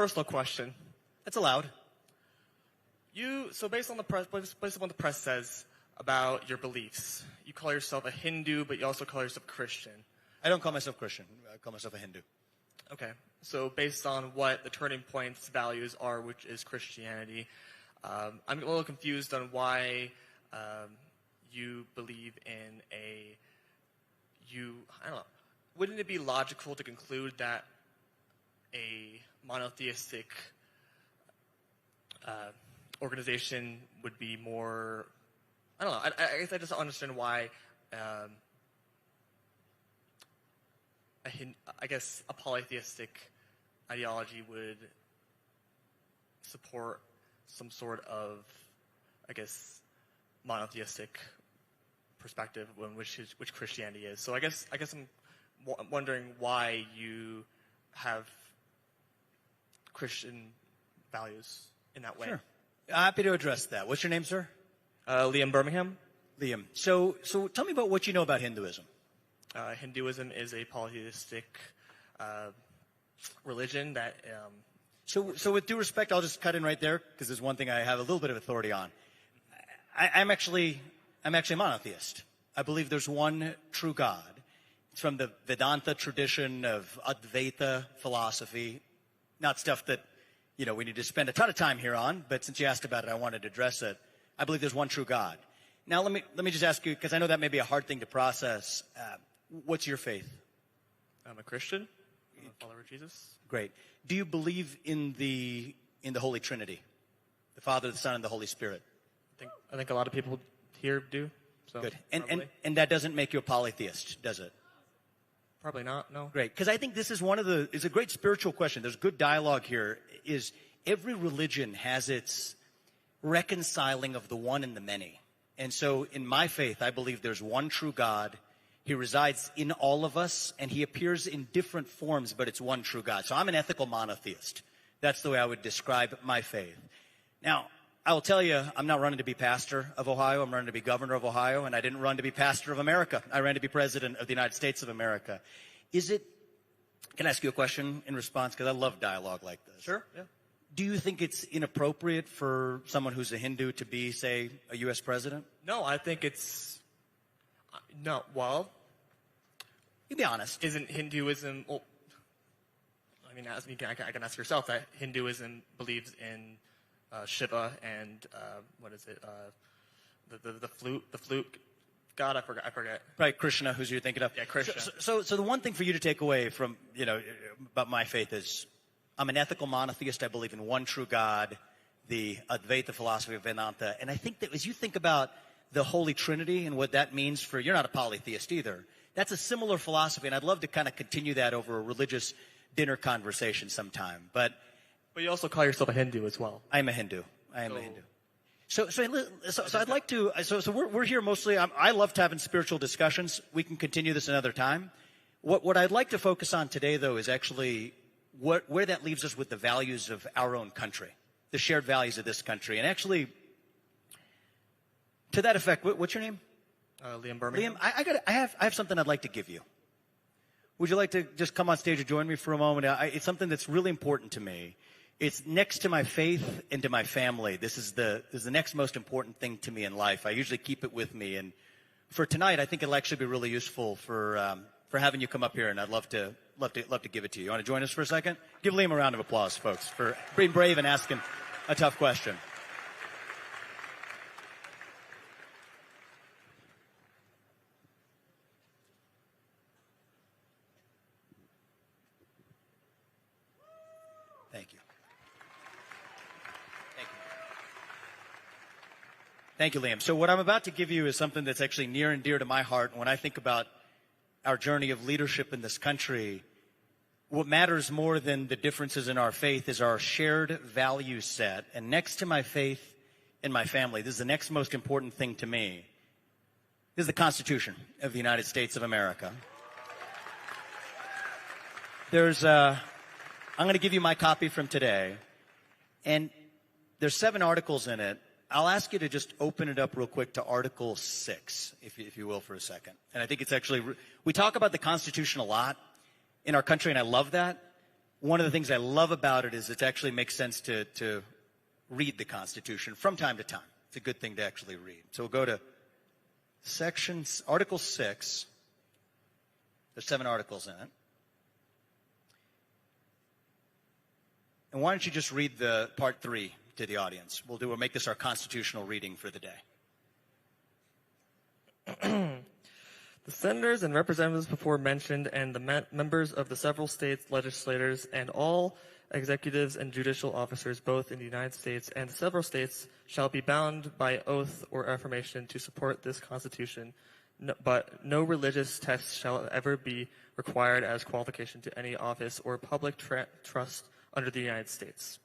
personal question. That's allowed. So based on what the press says about your beliefs, you call yourself a Hindu, but you also call yourself Christian. I don't call myself Christian. I call myself a Hindu. Okay. So based on what the Turning Point's values are, which is Christianity, I'm a little confused on why you believe in I don't know. Wouldn't it be logical to conclude that a monotheistic organization would be more, I don't know, I guess I just don't understand why I guess a polytheistic ideology would support some sort of, I guess, monotheistic perspective, which Christianity is. So I guess I'm wondering why you have Christian values in that way. Sure. Happy to address that. What's your name, sir? Liam Birmingham. Liam. So tell me about what you know about Hinduism. Hinduism is a polytheistic religion that. So with due respect, I'll just cut in right there because there's one thing I have a little bit of authority on. I'm actually a monotheist. I believe there's one true God. It's from the Vedanta tradition of Advaita philosophy, not stuff that we need to spend a ton of time here on. But since you asked about it, I wanted to address it. I believe there's one true God. Now let me just ask you, because I know that may be a hard thing to process. What's your faith? I'm a Christian. I'm a follower of Jesus. Great. Do you believe in the Holy Trinity, the Father, the Son, and the Holy Spirit? I think a lot of people here do. So good. And that doesn't make you a polytheist, does it? Probably not. No. Great. Because I think this is it's a great spiritual question. There's good dialogue here. Is every religion has its reconciling of the one and the many. And so in my faith, I believe there's one true God. He resides in all of us, and he appears in different forms, but it's one true God. So I'm an ethical monotheist. That's the way I would describe my faith. Now, I will tell you, I'm not running to be pastor of Ohio. I'm running to be governor of Ohio, and I didn't run to be pastor of America. I ran to be president of the United States of America. Can I ask you a question in response? Because I love dialogue like this. Sure, yeah. Do you think it's inappropriate for someone who's a Hindu to be, say, a U.S. president? No, I think it's... No, well... You be honest. Isn't Hinduism... Well, I mean, I can ask yourself that Hinduism believes in Shiva and, what is it? The flute god, I forget. Right, Krishna, who's you're thinking of. Yeah, Krishna. So the one thing for you to take away from, about my faith is I'm an ethical monotheist. I believe in one true God, the Advaita philosophy of Vedanta. And I think that as you think about the Holy Trinity and what that means you're not a polytheist either. That's a similar philosophy, and I'd love to kind of continue that over a religious dinner conversation sometime. But you also call yourself a Hindu as well. I am a Hindu. I am a Hindu. So I'd like to. So we're here mostly. I love having spiritual discussions. We can continue this another time. What I'd like to focus on today, though, is actually where that leaves us with the values of our own country, the shared values of this country, and actually, to that effect, what's your name? Liam Birmingham. Liam, I have something I'd like to give you. Would you like to just come on stage and join me for a moment? It's something that's really important to me. It's next to my faith and to my family. This is the next most important thing to me in life. I usually keep it with me, and for tonight, I think it'll actually be really useful for having you come up here, and I'd love to give it to you. You want to join us for a second? Give Liam a round of applause, folks, for being brave and asking a tough question. Thank you. Thank you, Liam. So what I'm about to give you is something that's actually near and dear to my heart. And when I think about our journey of leadership in this country, what matters more than the differences in our faith is our shared value set. And next to my faith and my family, this is the next most important thing to me. This is the Constitution of the United States of America. I'm going to give you my copy from today, and there's 7 articles in it. I'll ask you to just open it up real quick to Article 6, if you will, for a second. And I think it's actually, we talk about the Constitution a lot in our country, and I love that. one of the things I love about it is it actually makes sense to read the Constitution from time to time. It's a good thing to actually read. So we'll go to Article 6. There's 7 articles in it. And why don't you just read the part 3 to the audience? We'll make this our constitutional reading for the day. The senators and representatives before mentioned and the members of the several states legislators and all executives and judicial officers both in the United States and several states shall be bound by oath or affirmation to support this Constitution, but no religious test shall ever be required as qualification to any office or public trust under the United States.